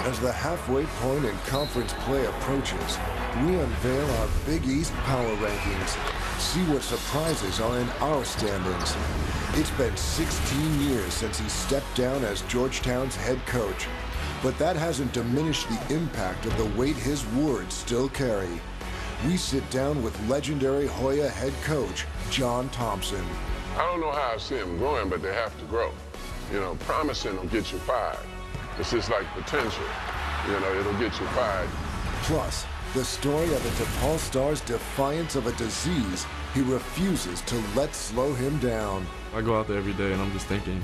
As the halfway point in conference play approaches, we unveil our Big East power rankings. See what surprises are in our standings. It's been 16 years since he stepped down as Georgetown's head coach, but that hasn't diminished the impact of the weight his words still carry. We sit down with legendary Hoya head coach John Thompson. I don't know how I see them growing, but they have to grow. You know, promising will get you fired. It's just like potential. You know, it'll get you fired. Plus, the story of a DePaul star's defiance of a disease he refuses to let slow him down. I go out there every day and I'm just thinking,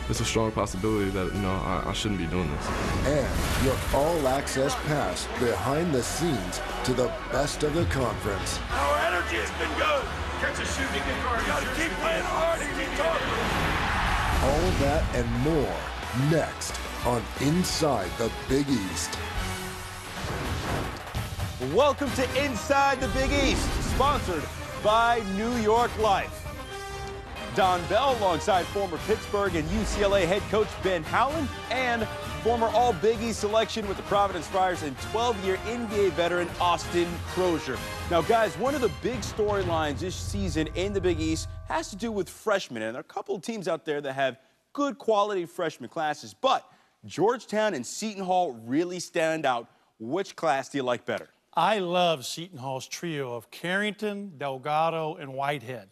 it's a strong possibility that, you know, I shouldn't be doing this. And your all-access pass behind the scenes to the best of the conference. Our energy has been good. Catch a shooting guard. You gotta keep playing hard and keep talking. All that and more next on Inside the Big East. Welcome to Inside the Big East, sponsored by New York Life. Don Bell alongside former Pittsburgh and UCLA head coach Ben Howland and former All-Big East selection with the Providence Friars and 12-year NBA veteran Austin Crozier. Now, guys, one of the big storylines this season in the Big East has to do with freshmen, and there are a couple of teams out there that have good quality freshman classes, but Georgetown and Seton Hall really stand out. Which class do you like better? I love Seton Hall's trio of Carrington, Delgado, and Whitehead.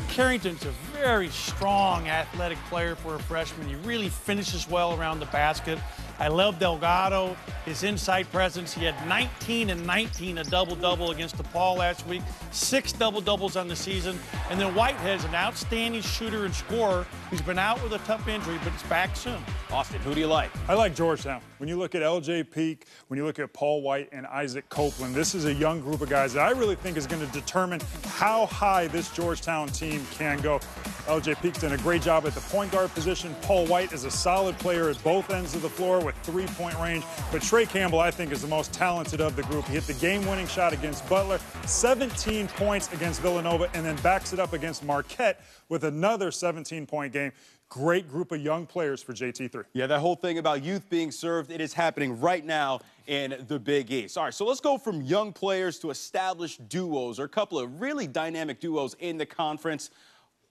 Carrington's a very strong athletic player for a freshman. He really finishes well around the basket. I love Delgado, his inside presence. He had 19 and 19, a double-double against DePaul last week, 6 double-doubles on the season. And then Whitehead's an outstanding shooter and scorer who's been out with a tough injury, but is back soon. Austin, who do you like? I like Georgetown. When you look at L.J. Peak, when you look at Paul White and Isaac Copeland, this is a young group of guys that I really think is going to determine how high this Georgetown team can go. L.J. Peak's done a great job at the point guard position. Paul White is a solid player at both ends of the floor with three-point range. But Trey Campbell, I think, is the most talented of the group. He hit the game-winning shot against Butler, 17 points against Villanova, and then backs it up against Marquette with another 17-point game. Great group of young players for JT3. Yeah, that whole thing about youth being served, it is happening right now in the Big East. All right, so let's go from young players to established duos, or a couple of really dynamic duos in the conference.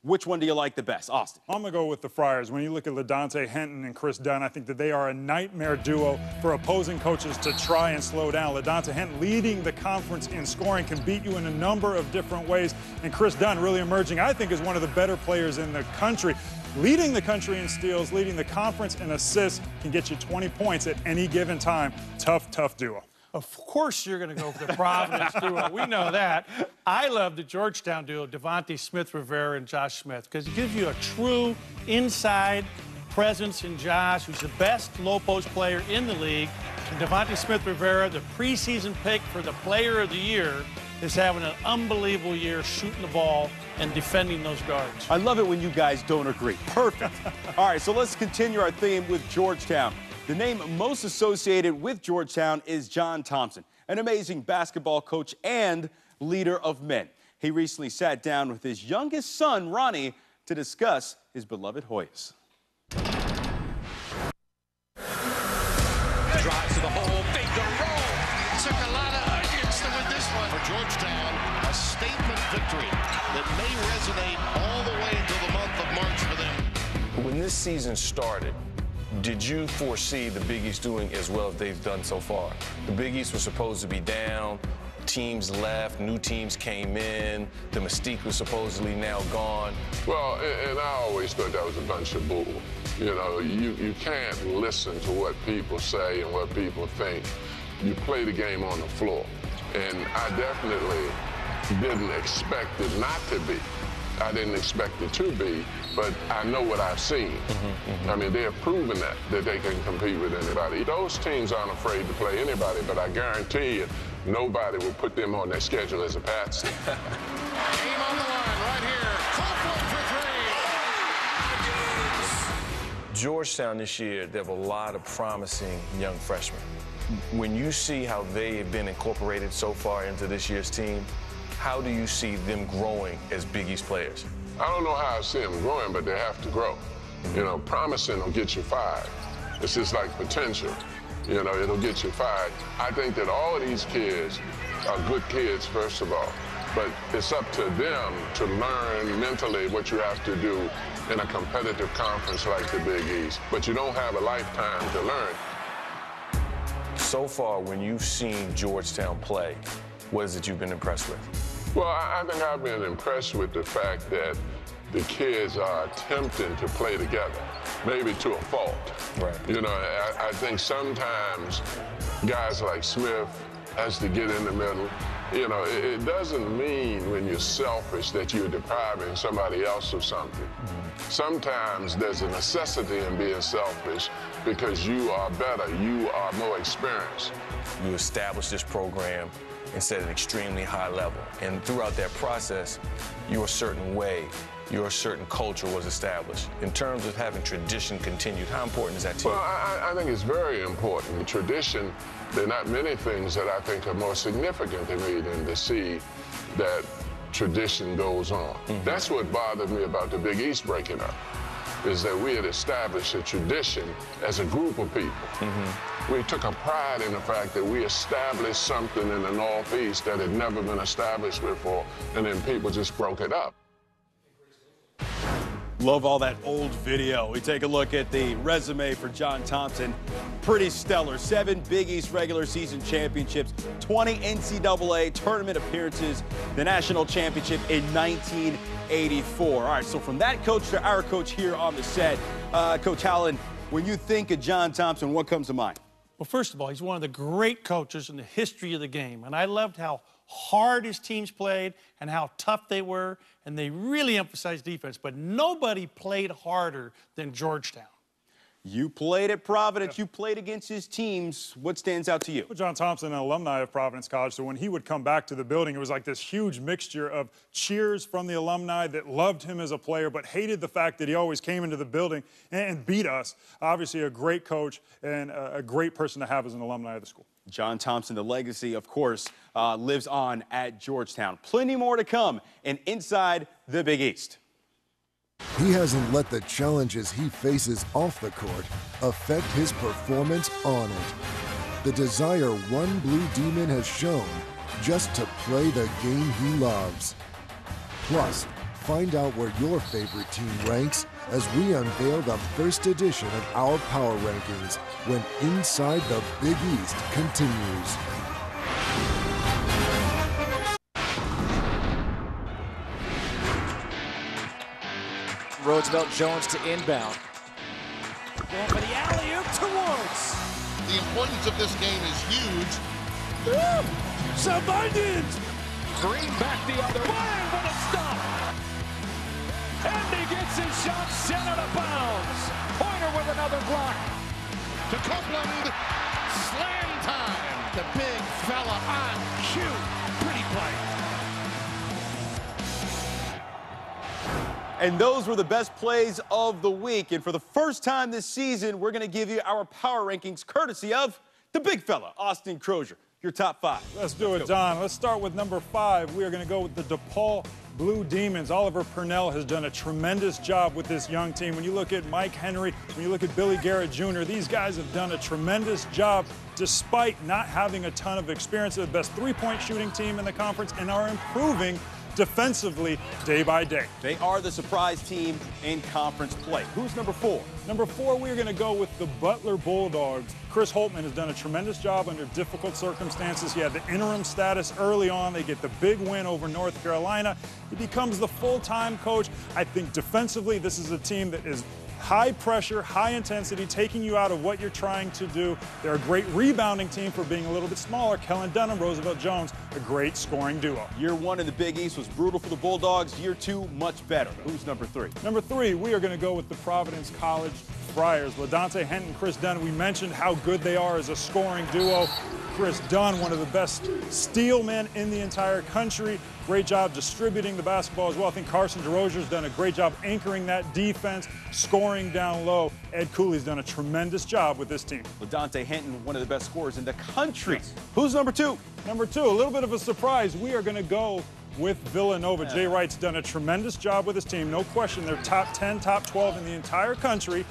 Which one do you like the best? Austin? I'm going to go with the Friars. When you look at LaDontae Henton and Chris Dunn, I think that they are a nightmare duo for opposing coaches to try and slow down. LaDontae Henton leading the conference in scoring, can beat you in a number of different ways. And Chris Dunn really emerging, I think, as one of the better players in the country. Leading the country in steals, leading the conference in assists, can get you 20 points at any given time. Tough, tough duo. Of course you're going to go for the Providence duo. We know that. I love the Georgetown duo, Devontae Smith-Rivera and Josh Smith, because it gives you a true inside presence in Josh, who's the best low-post player in the league. And Devontae Smith-Rivera, the preseason pick for the Player of the Year, is having an unbelievable year shooting the ball and defending those guards. I love it when you guys don't agree. Perfect. All right, so let's continue our theme with Georgetown. The name most associated with Georgetown is John Thompson, an amazing basketball coach and leader of men. He recently sat down with his youngest son, Ronnie, to discuss his beloved Hoyas. Drives to the hole, finger roll. Took a lot of onions to win this one. For Georgetown, a statement victory that may resonate all the way into the month of March for them. When this season started, did you foresee the Big East doing as well as they've done so far? The Big East was supposed to be down, teams left, new teams came in, the mystique was supposedly now gone. Well, and I always thought that was a bunch of bull. You know, you can't listen to what people say and what people think. You play the game on the floor. And I definitely didn't expect it not to be. I didn't expect it to be, but I know what I've seen. I mean, they have proven that they can compete with anybody. Those teams aren't afraid to play anybody, but I guarantee you, nobody will put them on their schedule as a patsy. Game on the line right here. Copeland for three. Georgetown this year, they have a lot of promising young freshmen. When you see how they have been incorporated so far into this year's team, how do you see them growing as Big East players? I don't know how I see them growing, but they have to grow. You know, promising will get you fired. It's just like potential. You know, it'll get you fired. I think that all of these kids are good kids, first of all, but it's up to them to learn mentally what you have to do in a competitive conference like the Big East. But you don't have a lifetime to learn. So far, when you've seen Georgetown play, what is it you've been impressed with? Well, I think I've been impressed with the fact that the kids are attempting to play together, maybe to a fault. Right. You know, I think sometimes guys like Smith has to get in the middle. You know, it doesn't mean when you're selfish that you're depriving somebody else of something. Sometimes there's a necessity in being selfish because you are better, you are more experienced. You established this program and set an extremely high level. And throughout that process, your certain way, your certain culture was established. In terms of having tradition continued, how important is that to you? Well, I think it's very important. Tradition, there are not many things that I think are more significant to me than to see that tradition goes on. That's what bothered me about the Big East breaking up, is that we had established a tradition as a group of people. We took a pride in the fact that we established something in the Northeast that had never been established before, and then people just broke it up. Love all that old video. We take a look at the resume for John Thompson. Pretty stellar. 7 Big East regular season championships, 20 NCAA tournament appearances, the national championship in 1984. All right, so from that coach to our coach here on the set, Coach Howland, when you think of John Thompson, what comes to mind? Well, first of all, he's one of the great coaches in the history of the game, and I loved how hard his teams played and how tough they were, and they really emphasized defense, but nobody played harder than Georgetown. You played at Providence. You played against his teams. What stands out to you? Well, John Thompson, an alumni of Providence College, so when he would come back to the building, it was like this huge mixture of cheers from the alumni that loved him as a player but hated the fact that he always came into the building and beat us. Obviously a great coach and a great person to have as an alumni of the school. John Thompson, the legacy, of course, lives on at Georgetown. Plenty more to come and inside the Big East. He hasn't let the challenges he faces off the court affect his performance on it. The desire one Blue Demon has shown just to play the game he loves. Plus, find out where your favorite team ranks as we unveil the first edition of our Power Rankings when Inside the Big East continues. Roosevelt Jones to inbound. Going for the alley-oop towards. The importance of this game is huge. Abundant. Green back the other way, but it's stopped. And he gets his shot sent out of bounds. Pointer with another block. To Copeland, slam time. The big fella on cue. Pretty play. And those were the best plays of the week. And for the first time this season, we're going to give you our power rankings courtesy of the big fella, Austin Crozier. Your top 5. Let's do it, Don. Let's start with number 5. We are going to go with the DePaul Blue Demons. Oliver Purnell has done a tremendous job with this young team. When you look at Mike Henry, when you look at Billy Garrett Jr., these guys have done a tremendous job despite not having a ton of experience. They're the best three-point shooting team in the conference and are improving defensively day by day. They are the surprise team in conference play. Who's number 4? Number 4, we're going to go with the Butler Bulldogs. Chris Holtman has done a tremendous job under difficult circumstances. He had the interim status early on. They get the big win over North Carolina. He becomes the full-time coach. I think defensively, this is a team that is high pressure, high intensity, taking you out of what you're trying to do. They're a great rebounding team for being a little bit smaller. Kellen Dunham, Roosevelt Jones, a great scoring duo. Year 1 in the Big East was brutal for the Bulldogs. Year 2, much better. Who's number 3? Number 3, we are going to go with the Providence College Friars. LaDante Henton, Chris Dunn, we mentioned how good they are as a scoring duo. Chris Dunn, one of the best steal men in the entire country. Great job distributing the basketball as well. I think Carson DeRozier's done a great job anchoring that defense, scoring down low. Ed Cooley's done a tremendous job with this team. LaDante Henton, one of the best scorers in the country. Yes. Who's number 2? Number 2, a little bit of a surprise. We are going to go with Villanova. Jay Wright's done a tremendous job with his team. No question, they're top 10, top 12 in the entire country.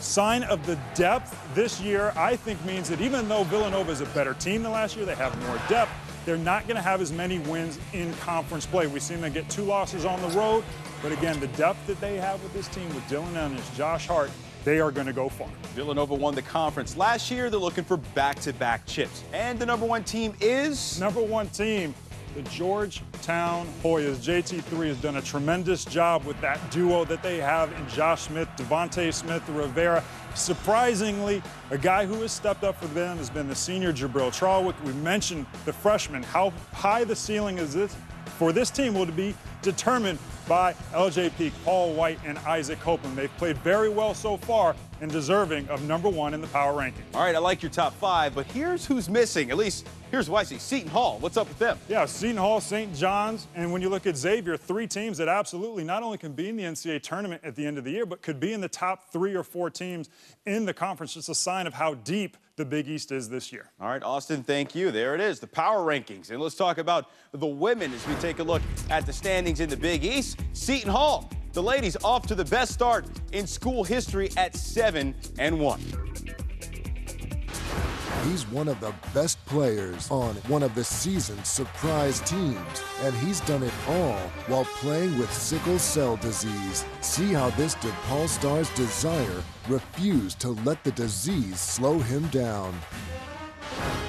sign of the depth this year, I think, means that even though Villanova is a better team than last year, they have more depth, they're not going to have as many wins in conference play. We've seen them get 2 losses on the road, but again, the depth that they have with this team, with Dylan Ennis, Josh Hart, they are going to go far. Villanova won the conference last year. They're looking for back-to-back chips. And the #1 team is? #1 team, the Georgetown Hoyas. JT3 has done a tremendous job with that duo that they have in Josh Smith, Devontae Smith, Rivera. Surprisingly, a guy who has stepped up for them has been the senior Jabril Charwick. We mentioned the freshman. How high the ceiling is this for this team will be determined by LJ Peak, Paul White, and Isaac Copeland. They've played very well so far and deserving of #1 in the power ranking. All right, I like your top 5, but here's who's missing. At least here's what I see. Seton Hall, what's up with them? Yeah, Seton Hall, St. John's, and when you look at Xavier, 3 teams that absolutely not only can be in the NCAA tournament at the end of the year, but could be in the top 3 or 4 teams in the conference. Just a sign of how deep the Big East is this year. All right, Austin, thank you. There it is, the power rankings. And let's talk about the women as we take a look at the standings in the Big East. Seton Hall, the ladies off to the best start in school history at 7-1. He's one of the best players on one of the season's surprise teams, and he's done it all while playing with sickle cell disease. See how this DePaul star's desire refused to let the disease slow him down.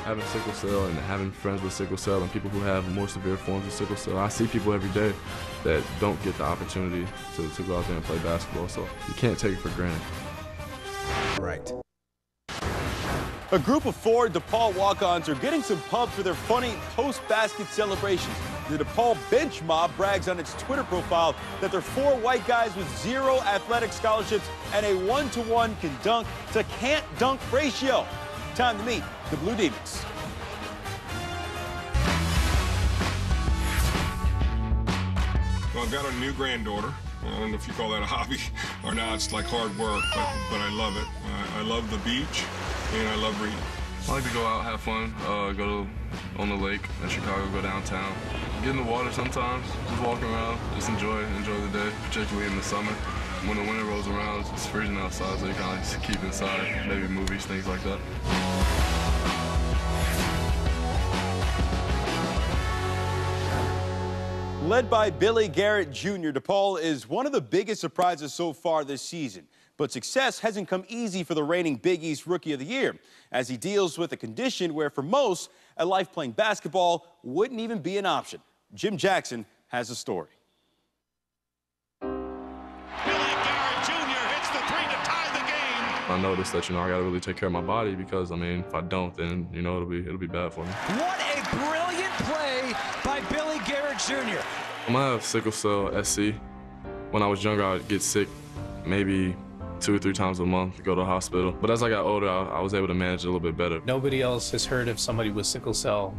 Having sickle cell and having friends with sickle cell and people who have more severe forms of sickle cell, I see people every day that don't get the opportunity to go out there and play basketball, so you can't take it for granted. Right. A group of 4 DePaul walk-ons are getting some pub for their funny post-basket celebrations. The DePaul bench mob brags on its Twitter profile that they're 4 white guys with 0 athletic scholarships and a 1-to-1 can dunk to can't dunk ratio. Time to meet the Blue Demons. Well, I've got a new granddaughter. I don't know if you call that a hobby or not. It's like hard work, but I love it. I love the beach, and I love reading. I like to go out, have fun, go on the lake in Chicago, go downtown. Get in the water sometimes, just walk around, just enjoy the day, particularly in the summer. When the winter rolls around, it's freezing outside, so you kind of just keep inside, maybe movies, things like that. Led by Billy Garrett Jr., DePaul is one of the biggest surprises so far this season. But success hasn't come easy for the reigning Big East Rookie of the Year, as he deals with a condition where, for most, a life playing basketball wouldn't even be an option. Jim Jackson has a story. Billy Garrett Jr. hits the 3 to tie the game. I noticed that, I gotta really take care of my body because, if I don't, then, it'll be bad for me. What a brilliant play by Billy Garrett Jr. I have sickle cell SC. When I was younger, I would get sick maybe 2 or 3 times a month, go to the hospital. But as I got older, I was able to manage it a little bit better. Nobody else has heard of somebody with sickle cell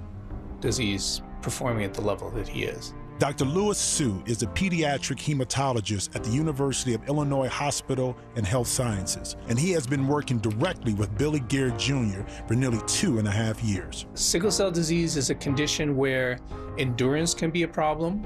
disease performing at the level that he is. Dr. Louis Sue is a pediatric hematologist at the University of Illinois Hospital and Health Sciences, and he has been working directly with Billy Garrett Jr. for nearly 2.5 years. Sickle cell disease is a condition where endurance can be a problem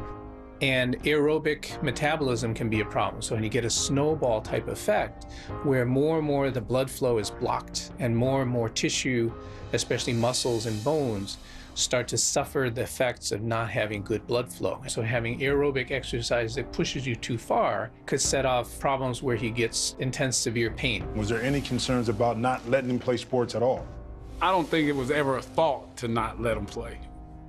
and aerobic metabolism can be a problem. So when you get a snowball type effect where more and more of the blood flow is blocked and more tissue, especially muscles and bones, start to suffer the effects of not having good blood flow. So having aerobic exercise that pushes you too far could set off problems where he gets intense severe pain. Was there any concerns about not letting him play sports at all? I don't think it was ever a thought to not let him play.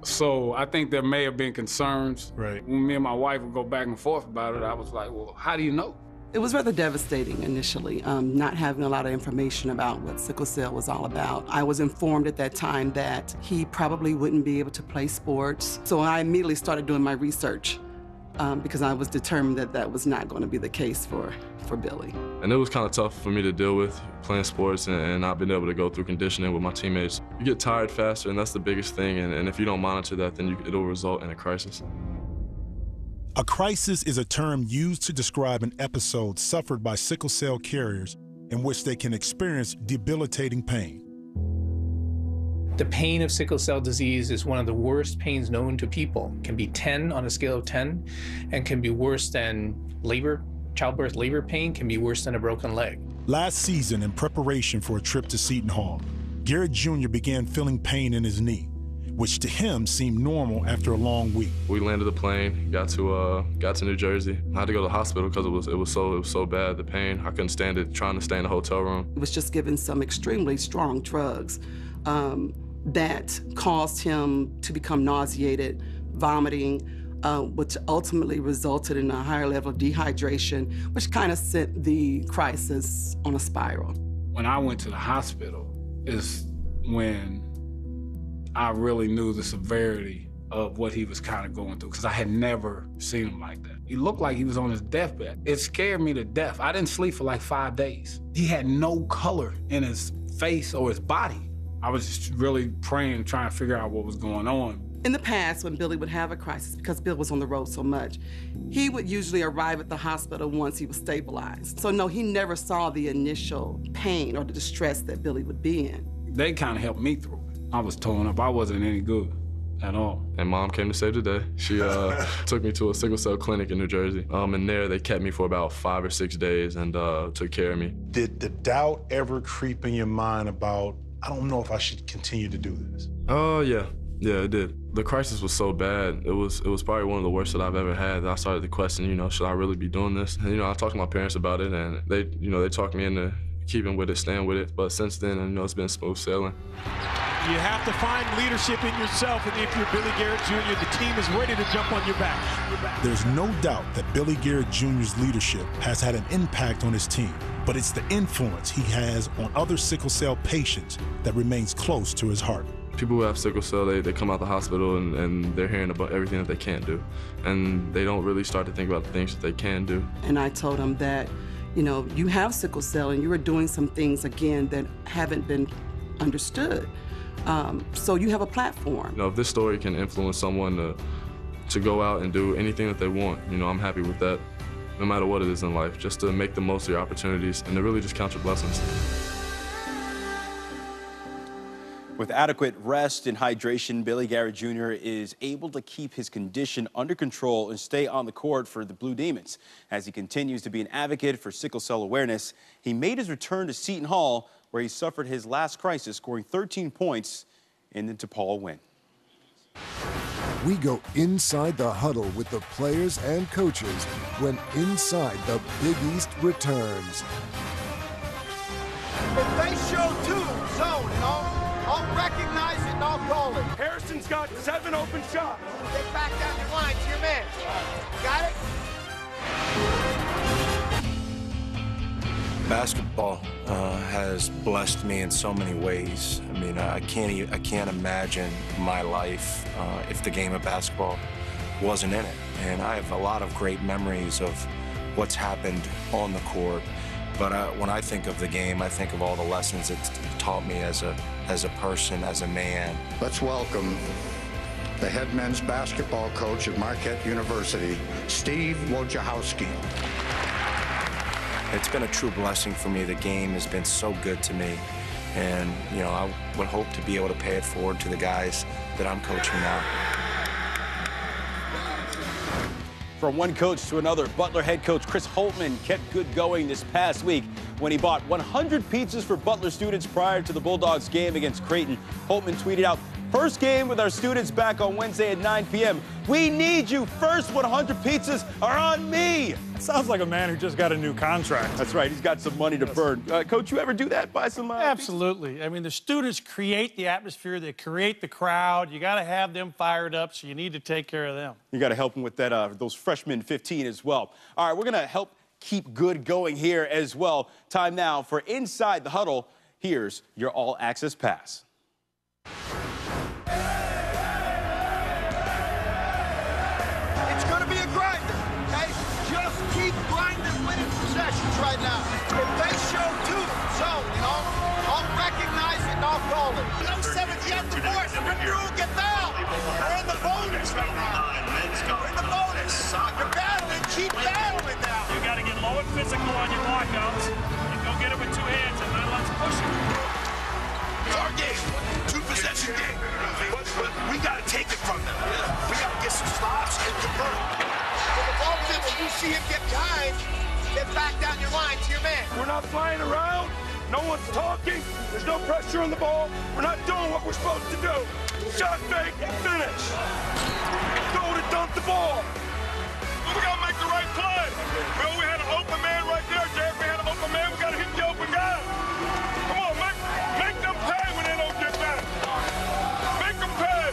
So I think there may have been concerns. Right. When me and my wife would go back and forth about it, I was like, well, how do you know? It was rather devastating initially, not having a lot of information about what sickle cell was all about. I was informed at that time that he probably wouldn't be able to play sports. So I immediately started doing my research because I was determined that that was not going to be the case for Billy. And it was kind of tough for me to deal with playing sports and not being able to go through conditioning with my teammates. You get tired faster, and that's the biggest thing. And if you don't monitor that, then it'll result in a crisis. A crisis is a term used to describe an episode suffered by sickle cell carriers in which they can experience debilitating pain. The pain of sickle cell disease is one of the worst pains known to people. It can be 10 on a scale of 10 and can be worse than labor childbirth labor pain can be worse than a broken leg. Last season, in preparation for a trip to Seton Hall, Garrett Jr. began feeling pain in his knee, which to him seemed normal after a long week. We landed the plane, got to New Jersey. I had to go to the hospital because it was so bad, the pain. I couldn't stand it, trying to stay in the hotel room. He was just given some extremely strong drugs that caused him to become nauseated, vomiting, which ultimately resulted in a higher level of dehydration, which kind of sent the crisis on a spiral. When I went to the hospital is when I really knew the severity of what he was kind of going through, because I had never seen him like that. He looked like he was on his deathbed. It scared me to death. I didn't sleep for like 5 days. He had no color in his face or his body. I was just really praying, trying to figure out what was going on. In the past, when Billy would have a crisis, because Bill was on the road so much, he would usually arrive at the hospital once he was stabilized. So no, he never saw the initial pain or the distress that Billy would be in. They kind of helped me through it. I was torn up. I wasn't any good at all. And Mom came to save the day. She took me to a sickle cell clinic in New Jersey. And there they kept me for about 5 or 6 days and took care of me. Did the doubt ever creep in your mind about, I don't know if I should continue to do this? Oh, yeah. Yeah, it did. The crisis was so bad. It was probably one of the worst that I've ever had. That I started to question, should I really be doing this? And, I talked to my parents about it, and they talked me into keeping with it, staying with it. But since then, it's been smooth sailing. You have to find leadership in yourself, and if you're Billy Garrett Jr., the team is ready to jump on your back. There's no doubt that Billy Garrett Jr.'s leadership has had an impact on his team, but it's the influence he has on other sickle cell patients that remains close to his heart. People who have sickle cell, they come out the hospital and they're hearing about everything that they can't do. And they don't really start to think about the things that they can do. And I told them that, you have sickle cell and you are doing some things, again, that haven't been understood. So you have a platform. If this story can influence someone to go out and do anything that they want, I'm happy with that, no matter what it is in life, just to make the most of your opportunities and to really just count your blessings. With adequate rest and hydration, Billy Garrett Jr. is able to keep his condition under control and stay on the court for the Blue Demons. As he continues to be an advocate for sickle cell awareness, he made his return to Seton Hall, where he suffered his last crisis, scoring 13 points in the DEPAUL win. We go inside the huddle with the players and coaches when Inside the Big East returns. If they show two zone, I'll recognize it and I'll call it. Harrison's got 7 open shots. Get back down your line to your man. Got it? Basketball has blessed me in so many ways. I mean, I can't imagine my life if the game of basketball wasn't in it. And I have a lot of great memories of what's happened on the court. But when I think of the game, I think of all the lessons it's taught me as a person, as a man. Let's welcome the head men's basketball coach at Marquette University, Steve Wojciechowski. It's been a true blessing for me. The game has been so good to me. And, I would hope to be able to pay it forward to the guys that I'm coaching now. From one coach to another, Butler head coach Chris Holtmann kept good going this past week when he bought 100 pizzas for Butler students prior to the Bulldogs game against Creighton. Holtmann tweeted out, "First game with our students back on Wednesday at 9 p.m. We need you. First 100 pizzas are on me." Sounds like a man who just got a new contract. That's right. He's got some money to burn. Coach, you ever do that? Buy some Absolutely. I mean, the students create the atmosphere. They create the crowd. You got to have them fired up, so you need to take care of them. You got to help them with that, those freshmen 15 as well. All right, we're going to help keep good going here as well. Time now for Inside the Huddle. Here's your all-access pass. Right now, if they show two zone, I'll recognize it and I'll call it. No 7 yet, the force. Rip through, get down. We're in the bonus right now. We're in the bonus. You're battling, keep battling now. You got to get low and physical on your walkouts and go get it with 2 hands and then let's push it. It's our game, 2-possession game. But we got to take it from them. We got to get some stops and convert. So the ball is in, when you see him get behind, back down your line to your man. We're not flying around. No one's talking. There's no pressure on the ball. We're not doing what we're supposed to do. Shot fake, finish. Go to dunk the ball. We got to make the right play. Well, we had an open man right there, Derek. We had an open man. We got to hit the open guy. Come on, make them pay when they don't get back. Make them pay.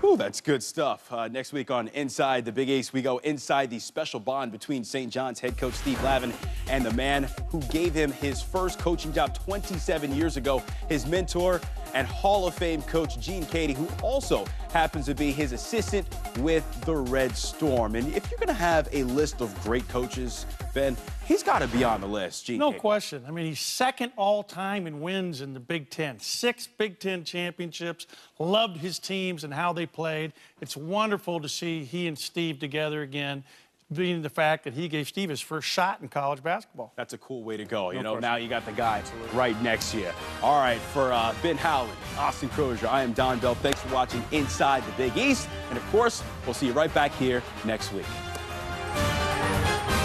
Ooh, that's good stuff. Next week on Inside the Big East, we go inside the special bond between St. John's head coach Steve Lavin and the man who gave him his first coaching job 27 years ago, his mentor and Hall of Fame coach Gene Cady, who also happens to be his assistant with the Red Storm. And if you're going to have a list of great coaches, Ben, he's got to be on the list, Gene No Cady. question. I mean, he's second all-time in wins in the Big Ten. 6 Big Ten championships. Loved his teams and how they played. It's wonderful to see he and Steve together again, being the fact that he gave Steve his first shot in college basketball. That's a cool way to go. You No know, question. now you got the guy right next to you. All right, for Ben Howland, Austin Crozier, I am Don Bell. Thanks for watching Inside the Big East. And, of course, we'll see you right back here next week.